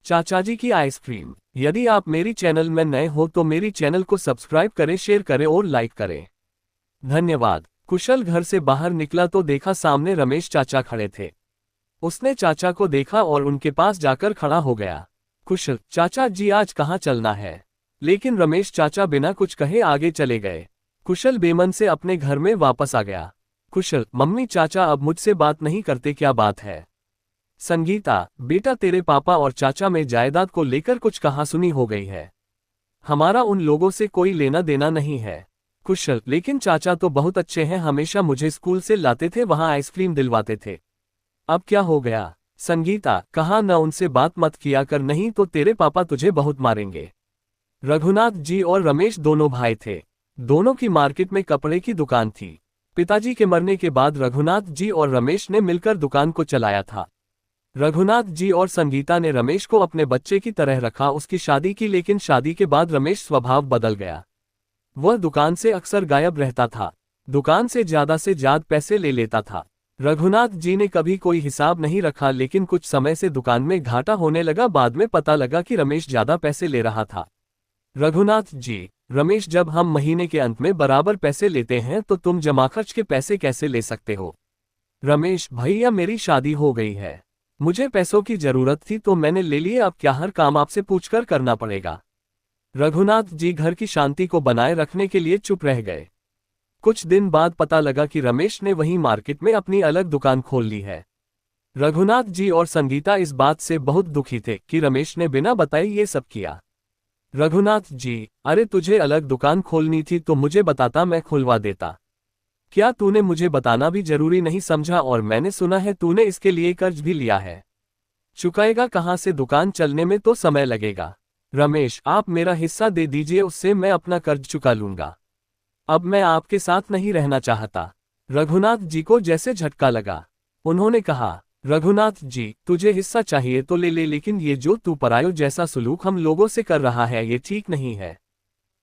चाचा जी की आइसक्रीम। यदि आप मेरी चैनल में नए हो तो मेरी चैनल को सब्सक्राइब करें, शेयर करें और लाइक करें। धन्यवाद। कुशल घर से बाहर निकला तो देखा सामने रमेश चाचा खड़े थे। उसने चाचा को देखा और उनके पास जाकर खड़ा हो गया। कुशल, चाचा जी आज कहाँ चलना है? लेकिन रमेश चाचा बिना कुछ कहे आगे चले गए। कुशल बेमन से अपने घर में वापस आ गया। कुशल, मम्मी चाचा अब मुझसे बात नहीं करते, क्या बात है? संगीता, बेटा तेरे पापा और चाचा में जायदाद को लेकर कुछ कहासुनी हो गई है। हमारा उन लोगों से कोई लेना देना नहीं है। कुशल, लेकिन चाचा तो बहुत अच्छे हैं, हमेशा मुझे स्कूल से लाते थे, वहां आइसक्रीम दिलवाते थे। अब क्या हो गया? संगीता, कहा न उनसे बात मत किया कर, नहीं तो तेरे पापा तुझे बहुत मारेंगे। रघुनाथ जी और रमेश दोनों भाई थे। दोनों की मार्केट में कपड़े की दुकान थी। पिताजी के मरने के बाद रघुनाथ जी और रमेश ने मिलकर दुकान को चलाया था। रघुनाथ जी और संगीता ने रमेश को अपने बच्चे की तरह रखा, उसकी शादी की, लेकिन शादी के बाद रमेश स्वभाव बदल गया। वह दुकान से अक्सर गायब रहता था। दुकान से ज्यादा पैसे ले लेता था। रघुनाथ जी ने कभी कोई हिसाब नहीं रखा, लेकिन कुछ समय से दुकान में घाटा होने लगा। बाद में पता लगा कि रमेश ज्यादा पैसे ले रहा था। रघुनाथ जी, रमेश, जब हम महीने के अंत में बराबर पैसे लेते हैं तो तुम जमाखर्च के पैसे कैसे ले सकते हो? रमेश, भैया मेरी शादी हो गई है, मुझे पैसों की जरूरत थी तो मैंने ले लिए, अब क्या हर काम आपसे पूछकर करना पड़ेगा? रघुनाथ जी घर की शांति को बनाए रखने के लिए चुप रह गए। कुछ दिन बाद पता लगा कि रमेश ने वहीं मार्केट में अपनी अलग दुकान खोल ली है। रघुनाथ जी और संगीता इस बात से बहुत दुखी थे कि रमेश ने बिना बताए ये सब किया। रघुनाथ जी, अरे तुझे अलग दुकान खोलनी थी तो मुझे बताता, मैं खुलवा देता। क्या तूने मुझे बताना भी जरूरी नहीं समझा? और मैंने सुना है तूने इसके लिए कर्ज भी लिया है, चुकाएगा कहाँ से? दुकान चलने में तो समय लगेगा। रमेश, आप मेरा हिस्सा दे दीजिए, उससे मैं अपना कर्ज चुका लूंगा। अब मैं आपके साथ नहीं रहना चाहता। रघुनाथ जी को जैसे झटका लगा। उन्होंने कहा, रघुनाथ जी, तुझे हिस्सा चाहिए तो ले ले, लेकिन ये जो तू परायों जैसा सलूक हम लोगों से कर रहा है ये ठीक नहीं है।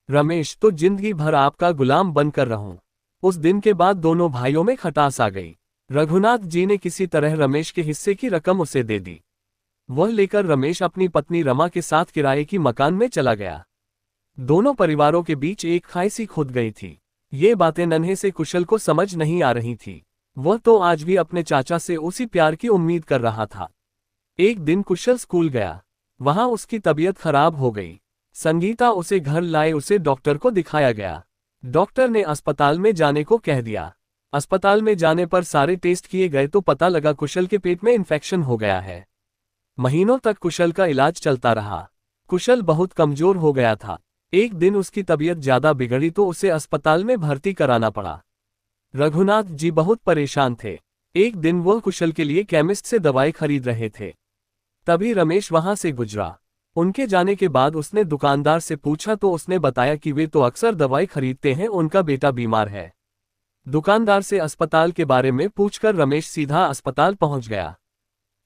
रमेश, तो जिंदगी भर आपका गुलाम बनकर रहूं। उस दिन के बाद दोनों भाइयों में खटास आ गई। रघुनाथ जी ने किसी तरह रमेश के हिस्से की रकम उसे दे दी। वह लेकर रमेश अपनी पत्नी रमा के साथ किराए की मकान में चला गया। दोनों परिवारों के बीच एक खाई सी खुद गई थी। ये बातें नन्हे से कुशल को समझ नहीं आ रही थी। वह तो आज भी अपने चाचा से उसी प्यार की उम्मीद कर रहा था। एक दिन कुशल स्कूल गया। वहां उसकी तबीयत खराब हो गई। संगीता उसे घर लाए, उसे डॉक्टर को दिखाया गया। डॉक्टर ने अस्पताल में जाने को कह दिया। अस्पताल में जाने पर सारे टेस्ट किए गए तो पता लगा कुशल के पेट में इन्फेक्शन हो गया है। महीनों तक कुशल का इलाज चलता रहा। कुशल बहुत कमजोर हो गया था। एक दिन उसकी तबीयत ज्यादा बिगड़ी तो उसे अस्पताल में भर्ती कराना पड़ा। रघुनाथ जी बहुत परेशान थे। एक दिन वह कुशल के लिए केमिस्ट से दवाई खरीद रहे थे, तभी रमेश वहां से गुजरा। उनके जाने के बाद उसने दुकानदार से पूछा तो उसने बताया कि वे तो अक्सर दवाई खरीदते हैं, उनका बेटा बीमार है। दुकानदार से अस्पताल के बारे में पूछकर रमेश सीधा अस्पताल पहुंच गया।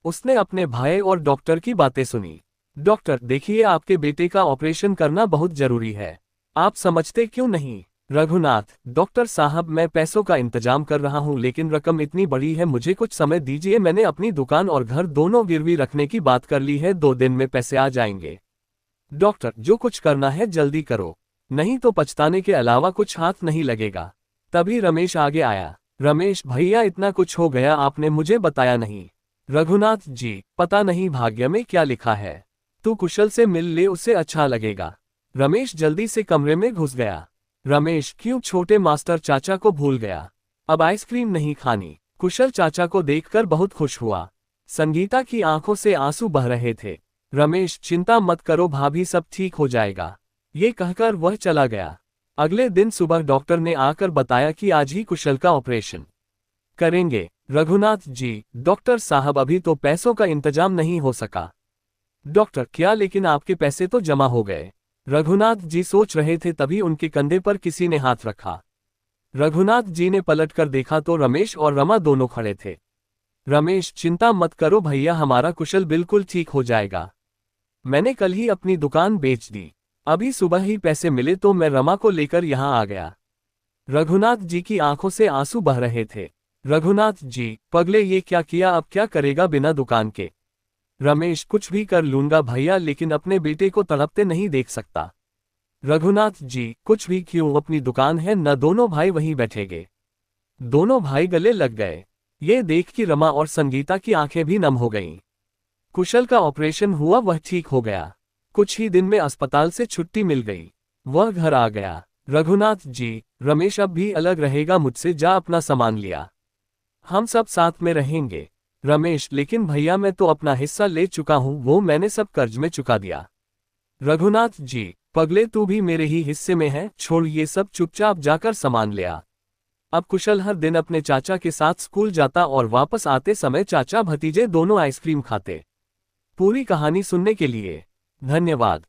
उसने अपने भाई और डॉक्टर की बातें सुनी। डॉक्टर, देखिए आपके बेटे का ऑपरेशन करना बहुत जरूरी है, आप समझते क्यों नहीं? रघुनाथ, डॉक्टर साहब, मैं पैसों का इंतजाम कर रहा हूं, लेकिन रकम इतनी बड़ी है, मुझे कुछ समय दीजिए। मैंने अपनी दुकान और घर दोनों गिरवी रखने की बात कर ली है, 2 दिन में पैसे आ जाएंगे। डॉक्टर, जो कुछ करना है जल्दी करो, नहीं तो पछताने के अलावा कुछ हाथ नहीं लगेगा। तभी रमेश आगे आया। रमेश, भैया इतना कुछ हो गया, आपने मुझे बताया नहीं। रघुनाथ जी, पता नहीं भाग्य में क्या लिखा है, तू कुशल से मिल ले, उससे अच्छा लगेगा। रमेश जल्दी से कमरे में घुस गया। रमेश, क्यों? छोटे मास्टर चाचा को भूल गया, अब आइसक्रीम नहीं खानी। कुशल चाचा को देखकर बहुत खुश हुआ। संगीता की आंखों से आंसू बह रहे थे। रमेश, चिंता मत करो भाभी, सब ठीक हो जाएगा, ये कहकर वह चला गया। अगले दिन सुबह डॉक्टर ने आकर बताया कि आज ही कुशल का ऑपरेशन करेंगे। रघुनाथ जी, डॉक्टर साहब, अभी तो पैसों का इंतजाम नहीं हो सका। डॉक्टर, क्या? लेकिन आपके पैसे तो जमा हो गए। रघुनाथ जी सोच रहे थे, तभी उनके कंधे पर किसी ने हाथ रखा। रघुनाथ जी ने पलटकर देखा तो रमेश और रमा दोनों खड़े थे। रमेश, चिंता मत करो भैया, हमारा कुशल बिल्कुल ठीक हो जाएगा। मैंने कल ही अपनी दुकान बेच दी, अभी सुबह ही पैसे मिले तो मैं रमा को लेकर यहां आ गया। रघुनाथ जी की आंखों से आंसू बह रहे थे। रघुनाथ जी, पगले, ये क्या किया, अब क्या करेगा बिना दुकान के? रमेश, कुछ भी कर लूंगा भैया, लेकिन अपने बेटे को तड़पते नहीं देख सकता। रघुनाथ जी, कुछ भी क्यों, अपनी दुकान है न। दोनों भाई वहीं बैठेंगे। दोनों भाई गले लग गए। ये देख कि रमा और संगीता की आंखें भी नम हो गईं। कुशल का ऑपरेशन हुआ, वह ठीक हो गया। कुछ ही दिन में अस्पताल से छुट्टी मिल गई। वह घर आ गया। रघुनाथ जी, रमेश अब भी अलग रहेगा मुझसे, जा अपना सामान लिया। हम सब साथ में रहेंगे। रमेश, लेकिन भैया मैं तो अपना हिस्सा ले चुका हूँ, वो मैंने सब कर्ज में चुका दिया। रघुनाथ जी, पगले तू भी मेरे ही हिस्से में है, छोड़ ये सब, चुपचाप जाकर सामान ले आ। अब कुशल हर दिन अपने चाचा के साथ स्कूल जाता और वापस आते समय चाचा भतीजे दोनों आइसक्रीम खाते। पूरी कहानी सुनने के लिए धन्यवाद।